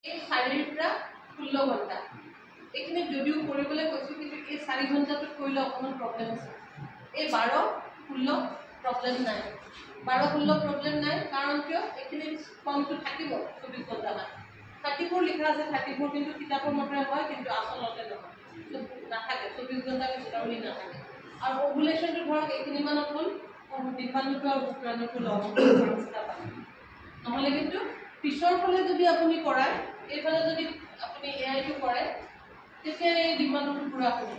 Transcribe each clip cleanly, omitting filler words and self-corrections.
এই 4 পৰা 16 ঘণ্টা এইখিনি যদিও কৰিবলৈ কৈছোঁ, কিন্তু এই 4 ঘণ্টাটোত কৰিলে অকণমান প্ৰব্লেম আছে। এই 12-16 প্ৰব্লেম নাই, 12-16 প্ৰব্লেম নাই। কাৰণ কিয় এইখিনি ফৰ্মটো থাকিব 24 ঘণ্টামান। 34 লিখা আছে, 34 কিন্তু কিতাপৰ মতে হয়, কিন্তু আচলতে নহয়, নাথাকে 24 ঘণ্টা ভিতৰত নাথাকে। আৰু অভুলেশ্যনটো ধৰক এইখিনি মানত হ'ল, ডিম্বাণুটো আৰু শুক্ৰাণুটো লগ নহ'লে কিন্তু পিছৰ ফালে যদি আপুনি কৰায়, এইফালে যদি আপুনি এআইটো কৰে, তেতিয়া এই ডিম্বাণুটো পুৰা হ'ব।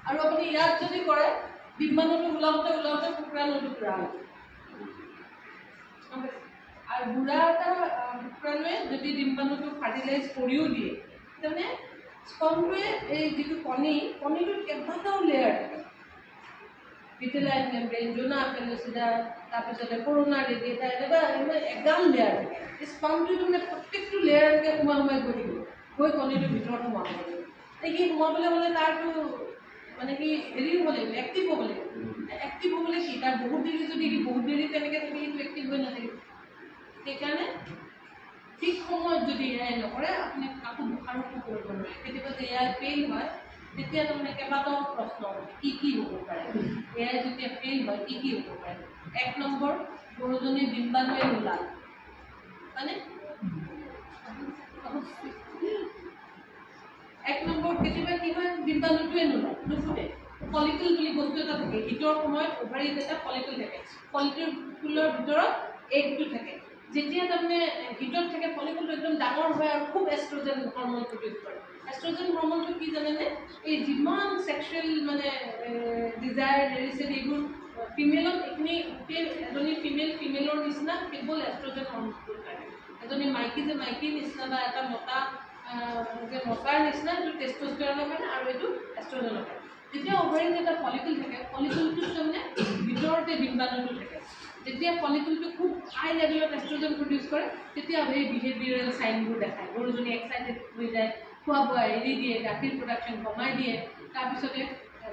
আৰু আপুনি ইয়াত যদি কৰে, ডিম্বাণুটো ওলাওঁতে ওলাওঁতে শুক্ৰাণুটো পুৰা হ'ব। আৰু বুঢ়া এটা শুক্ৰাণুৱে যদি ডিম্বাণুটো ফাৰ্টিলাইজ কৰিও দিয়ে, তাৰমানে স্পৰ্মটোৱে এই যিটো কণীটোত কেইবাটাও লেয়াৰ থাকে। ভিটেলাইজ মেমব্ৰেইন, জোনা পেলোচিডা, তাৰপিছতে কৰোনা ৰেডিয়েটা, এনেকুৱা এগাল লেয়াৰ থাকে। এই স্পৰ্মটো মানে প্ৰত্যেকটো লেয়াৰ এনেকৈ সোমাই গৈ থাকিব, গৈ কণীটোৰ ভিতৰত সোমাব লাগিব। সি সোমাবলৈ হ'লে তাৰতো মানে কি হেৰি হ'ব লাগিব, এক্টিভ হ'ব লাগিব। এক্টিভ হ'বলৈ কি তাৰ বহুত দেৰি যদি বহুত দেৰি তেনেকৈ থাকি সেইটো এক্টিভ হৈ নাথাকিব। সেইকাৰণে ঠিক সময়ত যদি এআই নকৰে, আপুনি কাকো দোষাৰোপো কৰিব নোৱাৰে। কেতিয়াবা যে এআই ফেইল হয়, তেতিয়া তাৰমানে কেইবাটাও প্ৰশ্ন কি হ'ব পাৰে। এআই যেতিয়া ফেইল হয়, কি হ'ব পাৰে। 1 নম্বৰ, গৰুজনীৰ ডিম্বাণুৱে নোলাল, মানে 1 নম্বৰ কেতিয়াবা কি হয়, ডিম্বাণুটোৱে নুফুটে। ফলিকল বুলি বস্তু এটা থাকে, হিটৰ সময়ত অভাৰীত এটা ফলিকল থাকে। ফলিকলৰ ভিতৰত এগটো থাকে। যেতিয়া তাৰমানে হিটত থাকে, ফলিকলটো একদম ডাঙৰ হয় আৰু খুব এষ্ট্ৰজেন হৰমন প্ৰডিউচ কৰে। এষ্ট্ৰজেন হৰমনটো কি জানেনে? এই যিমান ছেক্সুৱেল মানে ডিজায়াৰ হেৰিছে এইবোৰ ফিমেলত, এইখিনি গোটেই এজনী ফিমেলৰ নিচিনা কেৱল এষ্ট্ৰজেন হৰমনটোৰ কাৰণে। এজনী মাইকীৰ নিচিনা বা এটা মতাৰ নিচিনা এইটো টেষ্টষ্টেৰণৰ কাৰণে, আৰু এইটো এষ্ট্ৰজেনৰ কাৰণে। যেতিয়া অভাৰীত এটা ফলিকল থাকে, ফলিকলটোত তাৰমানে ভিতৰতে ডিম্বাণুটো থাকে। যেতিয়া ফলিকলটো খুব হাই লেভেলত এষ্ট্ৰজেন প্ৰডিউচ কৰে, তেতিয়া এই বিহেভিয়াৰেল চাইনবোৰ দেখায়। গৰুজনী এক্সাইটেড হৈ যায়, খোৱা বোৱা এৰি দিয়ে, গাখীৰ প্ৰডাকশ্যন কমাই দিয়ে, তাৰপিছতে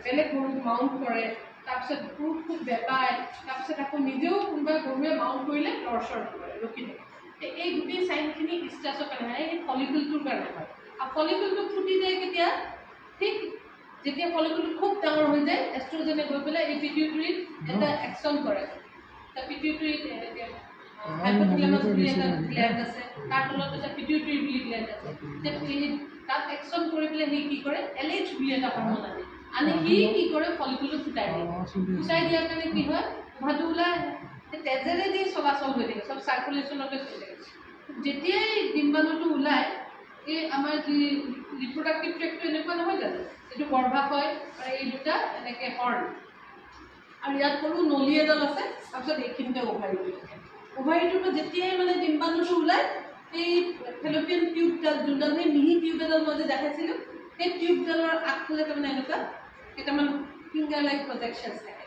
বেলেগ গৰুক মাউণ্ট কৰে, তাৰপিছত গৰুক খুব বেপায়, তাৰপিছত আকৌ নিজেও কোনোবা গৰুৱে মাউণ্ট কৰিলে লৰচৰ কৰে, ৰখি থাকে। এই গোটেই চাইনখিনি ষ্টাৰ্চৰ কাৰণে হয়, এই ফলিকলটোৰ কাৰণে হয়। আৰু ফলিকলটো ফুটি যায় কেতিয়া? ঠিক যেতিয়া ফলিকলটো খুব ডাঙৰ হৈ যায়, এষ্ট্ৰজেনে গৈ পেলাই এই পিটিউটৰীত এটা একশ্যন কৰে। পিটিউটৰীত হাইপোথেলামাছ বুলি এটা গ্লেণ্ড আছে, তাৰ তলত এটা পিটিউটৰী বুলি গ্লেণ্ড আছে। তাত একশ্যন কৰি পেলাই সি কি কৰে, LH বুলি এটা হৰমন আনে সি কি কৰে, ফলিকলটো ফুটাই দিয়ে। ফুটাই দিয়াৰ কাৰণে কি হয়, উভাটো ওলাই আহে, তেজেৰেদি চলাচল হৈ থাকে, চব চাৰ্কুলেশ্যনতে চলি থাকে। যেতিয়াই ডিম্বাণুটো ওলায়, এই আমাৰ যি ৰিপ্ৰডাক্টিভ ট্ৰেক্টটো এনেকুৱা নহয় জানো, এইটো গৰ্ভাশয় আৰু এই দুটা এনেকৈ হৰ্ণ, আৰু ইয়াত সৰু নলী এডাল আছে, তাৰপিছত এইখিনিতে অভাৰীটো থাকে। অভাৰীটোৰ পৰা যেতিয়াই মানে ডিম্বাণুটো ওলায়, এই ফেলোপিয়ান টিউবডাল, যোনডাল সেই মিহি টিউব এডাল মই যে দেখাইছিলোঁ, সেই টিউবডালৰ আগফালে তাৰমানে এনেকুৱা কেইটামান ফিংগাৰ লাইক প্ৰজেকশ্যনছ থাকে,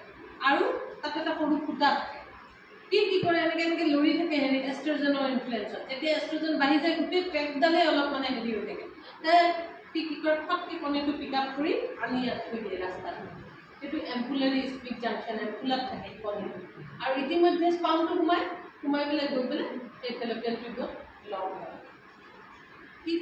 আৰু তাত এটা সৰু ফুটা থাকে। কি কৰে, এনেকৈ লৰি থাকে হেৰি এষ্ট্ৰজেনৰ ইনফ্লুৱেঞ্চত। যেতিয়া এষ্ট্ৰজেন বাঢ়ি যায়, গোটেই ট্ৰেকডালে অলপ মানে হেৰি হৈ থাকে। কি কৰে, ফটকৈ কণীটো পিক আপ কৰি আনি ইয়াত থৈ দিয়ে ৰাস্তাত। সেইটো এম্পুলাৰী স্পিক জাংচন, এম্পুলাত থাকে কণীটো। আৰু ইতিমধ্যে স্পামটো সোমাই পেলাই গৈ পেলাই এই ফেলোপিয়ান টিউবত লগ হয়। কি